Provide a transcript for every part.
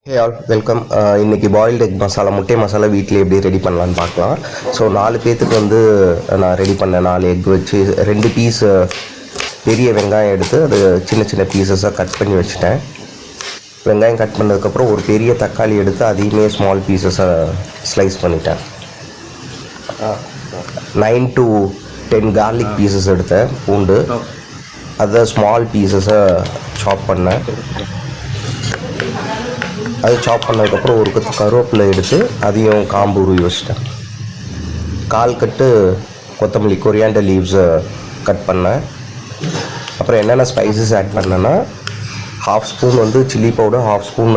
Hey all welcome. இன்றைக்கி boiled egg masala, முட்டை மசாலா வீட்டில் எப்படி ரெடி பண்ணலான்னு பார்க்கலாம். ஸோ 4 பேர்த்துக்கு வந்து நான் ரெடி பண்ணேன். 4 எக் வச்சு 2 பீஸ் பெரிய வெங்காயம் எடுத்து அது சின்ன சின்ன பீசஸாக கட் பண்ணி வச்சுட்டேன். வெங்காயம் கட் பண்ணதுக்கப்புறம் ஒரு பெரிய தக்காளி எடுத்து அதையுமே ஸ்மால் பீசஸாக ஸ்லைஸ் பண்ணிட்டேன். 9 to 10 கார்லிக் பீசஸ் எடுத்தேன், பூண்டு அதை ஸ்மால் பீசஸாக சாப் பண்ணேன். அது சாப் பண்ணதுக்கப்புறம் ஒரு கத்து கருவேப்பிலை எடுத்து அதையும் காம்பு உருவி வச்சிட்டேன். 1/4 கட்டு கொத்தமல்லி கொரியாண்டர் லீவ்ஸை கட் பண்ணேன். அப்புறம் என்னென்ன ஸ்பைசஸ் ஆட் பண்ணேன்னா, 1/2 ஸ்பூன் வந்து சில்லி பவுடர், 1/2 ஸ்பூன்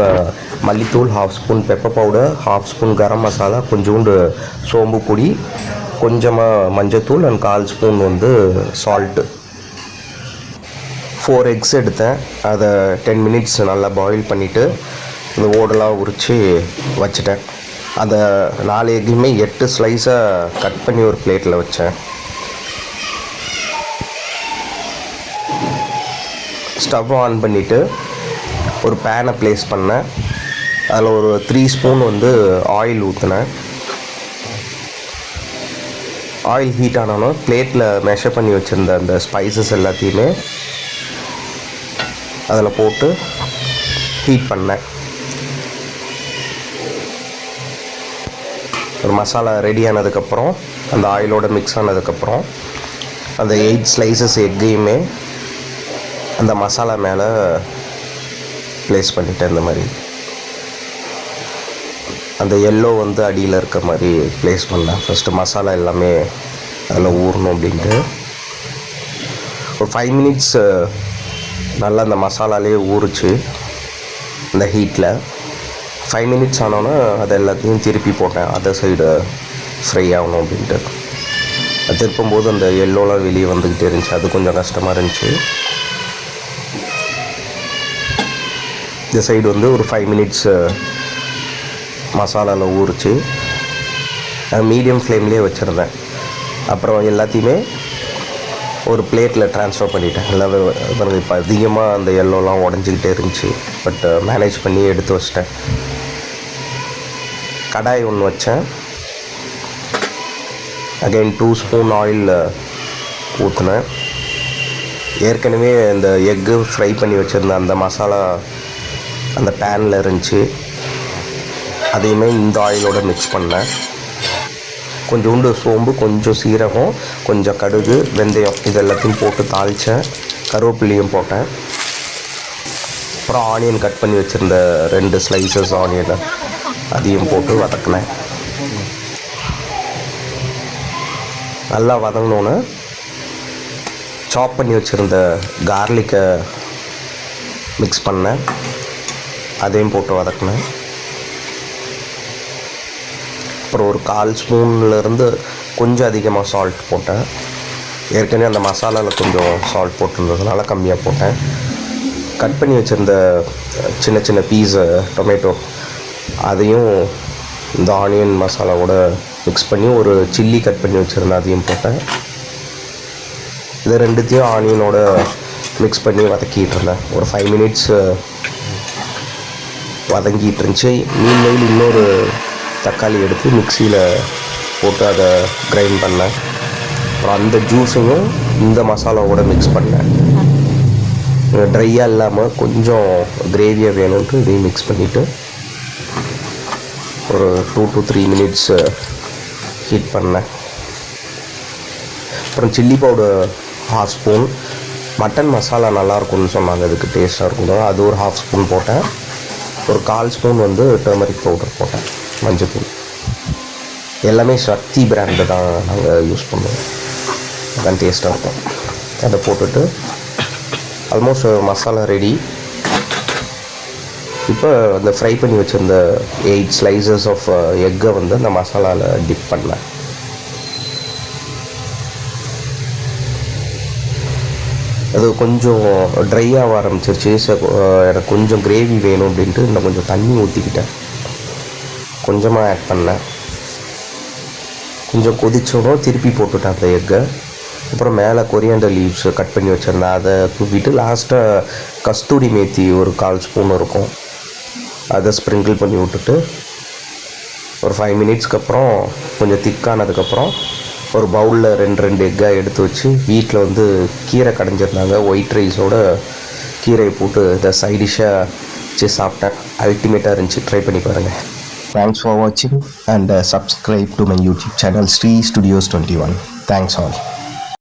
மல்லித்தூள், 1/2 spoon pepper powder, 1/2 spoon garam masala, கொஞ்சோண்டு சோம்பு பொடி, கொஞ்சமாக மஞ்சத்தூள் அண்ட் 1/4 ஸ்பூன் வந்து சால்ட்டு. 4 எக்ஸ் எடுத்தேன். அதை 10 மினிட்ஸ் நல்லா பாயில் பண்ணிவிட்டு இந்த ஓடெல்லாம் உரித்து வச்சுட்டேன். அந்த 4 எக்கையுமே 8 ஸ்லைஸாக கட் பண்ணி ஒரு பிளேட்டில் வச்சேன். ஸ்டவ் ஆன் பண்ணிவிட்டு ஒரு பேனை ப்ளேஸ் பண்ணேன். அதில் ஒரு 3 ஸ்பூன் வந்து ஆயில் ஊற்றினேன். ஆயில் ஹீட் ஆனாலும் பிளேட்டில் மெஷர் பண்ணி வச்சுருந்த அந்த ஸ்பைசஸ் எல்லாத்தையுமே அதில் போட்டு ஹீட் பண்ணேன். ஒரு மசாலா ரெடி ஆனதுக்கப்புறம் அந்த ஆயிலோடு மிக்ஸ் ஆனதுக்கப்புறம் அந்த 8 ஸ்லைசஸ் எக்கையுமே அந்த மசாலா மேலே ப்ளேஸ் பண்ணிட்டேன். இந்த மாதிரி அந்த எல்லோ வந்து அடியில் இருக்க மாதிரி ப்ளேஸ் பண்ணேன். ஃபஸ்ட்டு மசாலா எல்லாமே அதில் ஊறணும் அப்படின்ட்டு ஒரு 5 மினிட்ஸ் நல்லா அந்த மசாலாலே ஊறிச்சு. இந்த ஹீட்டில் 5 மினிட்ஸ் ஆனோன்னா அதை எல்லாத்தையும் திருப்பி போட்டேன். அதர் சைடு ஃப்ரை ஆகணும் அப்படின்ட்டு. அது திருப்பும்போது அந்த எல்லோலாம் வெளியே வந்துக்கிட்டே இருந்துச்சு. அது கொஞ்சம் கஷ்டமாக இருந்துச்சு. இந்த சைடு வந்து ஒரு 5 மினிட்ஸ் மசாலாவில் ஊறிச்சு. மீடியம் ஃப்ளேம்லேயே வச்சுருந்தேன். அப்புறம் எல்லாத்தையுமே ஒரு பிளேட்டில் ட்ரான்ஸ்ஃபர் பண்ணிட்டேன். எல்லாமே இப்போ அதிகமாக அந்த எல்லோலாம் உடஞ்சிக்கிட்டே இருந்துச்சு. பட் மேனேஜ் பண்ணி எடுத்து வச்சிட்டேன். கடாய் ஒன்று வச்சேன். அகைன் 2 ஸ்பூன் ஆயில் ஊற்றினேன். ஏற்கனவே இந்த எக்கு ஃப்ரை பண்ணி வச்சுருந்த அந்த மசாலா அந்த பேனில் இருந்துச்சு. அதையுமே இந்த ஆயிலோடு மிக்ஸ் பண்ணேன். கொஞ்சோண்டு சோம்பு, கொஞ்சம் சீரகம், கொஞ்சம் கடுகு, வெந்தயம் இது எல்லாத்தையும் போட்டு தாளித்தேன். கருவேப்பிலையும் போட்டேன். அப்புறம் ஆனியன் கட் பண்ணி வச்சுருந்த 2 ஸ்லைசஸ் ஆனியனை அதையும் போட்டு வதக்கினேன். நல்லா வதங்கினோன்னே சாப் பண்ணி வச்சுருந்த கார்லிக்கை மிக்ஸ் பண்ணேன். அதையும் போட்டு வதக்கினேன். அப்புறம் ஒரு 1/4 ஸ்பூன்லேருந்து கொஞ்சம் அதிகமாக சால்ட் போட்டேன். ஏற்கனவே அந்த மசாலாவில் கொஞ்சம் சால்ட் போட்டிருந்ததுனால கம்மியாக போட்டேன். கட் பண்ணி வச்சுருந்த சின்ன சின்ன பீஸ் டொமேட்டோ அதையும் இந்த ஆனியன் மசாலாவோட மிக்ஸ் பண்ணி ஒரு சில்லி கட் பண்ணி வச்சுருந்தேன், அதையும் போட்டேன். இதை ரெண்டுத்தையும் ஆனியனோட மிக்ஸ் பண்ணி வதக்கிட்டு இருந்தேன். ஒரு 5 மினிட்ஸ் வதங்கிட்டு இருந்துச்சு. மீன்மேல் இன்னொரு தக்காளி எடுத்து மிக்சியில் போட்டு அதை கிரைண்ட் பண்ணேன். அப்புறம் அந்த ஜூஸையும் இந்த மசாலாவோட மிக்ஸ் பண்ணேன். ட்ரையாக இல்லாமல் கொஞ்சம் கிரேவியாக வேணும்ட்டு இதையும் மிக்ஸ் பண்ணிவிட்டு ஒரு 2 to 3 மினிட்ஸ் ஹீட் பண்ணேன். அப்புறம் chilli powder 1/2 spoon, mutton masala நல்லாயிருக்கும்னு சொன்னாங்க, அதுக்கு டேஸ்ட்டாக இருக்கும். அது ஒரு 1/2 ஸ்பூன் போட்டேன். ஒரு 1/4 ஸ்பூன் வந்து டர்மரிக் பவுடர் போட்டேன், மஞ்சத்தூள். எல்லாமே சக்தி பிராண்டு தான் நாங்கள் யூஸ் பண்ணுவோம். அதான் டேஸ்ட்டாக இருக்கும். அதை போட்டுட்டு ஆல்மோஸ்ட் மசாலா ரெடி. இப்போ அந்த ஃப்ரை பண்ணி வச்சுருந்த 8 ஸ்லைசஸ் ஆஃப் எக்கை வந்து அந்த மசாலாவில் டிப் பண்ணேன். அது கொஞ்சம் ட்ரை ஆக ஆரம்பிச்சிருச்சு. எனக்கு கொஞ்சம் கிரேவி வேணும் அப்படின்ட்டு இன்னும் கொஞ்சம் தண்ணி ஊற்றிக்கிட்டேன். கொஞ்சமாக ஆட் பண்ணேன். கொஞ்சம் கொதிச்சோடும் திருப்பி போட்டுட்டேன் அந்த எக்கை. அப்புறம் மேலே கொரியாண்டர் லீவ்ஸ் கட் பண்ணி வச்சுருந்தேன், அதை தூக்கிட்டு லாஸ்ட்டாக கஸ்தூரி மேத்தி ஒரு 1/4 ஸ்பூன் இருக்கும், அதை ஸ்ப்ரிங்கிள் பண்ணி விட்டுட்டு ஒரு 5 மினிட்ஸ்க்கு அப்புறம் கொஞ்சம் திக்கானதுக்கப்புறம் ஒரு பவுலில் 2 எக்காக எடுத்து வச்சு வீட்டில் வந்து கீரை கடைஞ்சிருந்தாங்க, ஒயிட் ரைஸோட கீரையை போட்டு இதை சைடிஷாக வச்சு சாப்பிட்டேன். அல்டிமேட்டாக இருந்துச்சு, ட்ரை பண்ணி பாருங்கள். தேங்க்ஸ் ஃபார் வாட்சிங் and subscribe to my YouTube channel Sri Studios 21. Thanks all.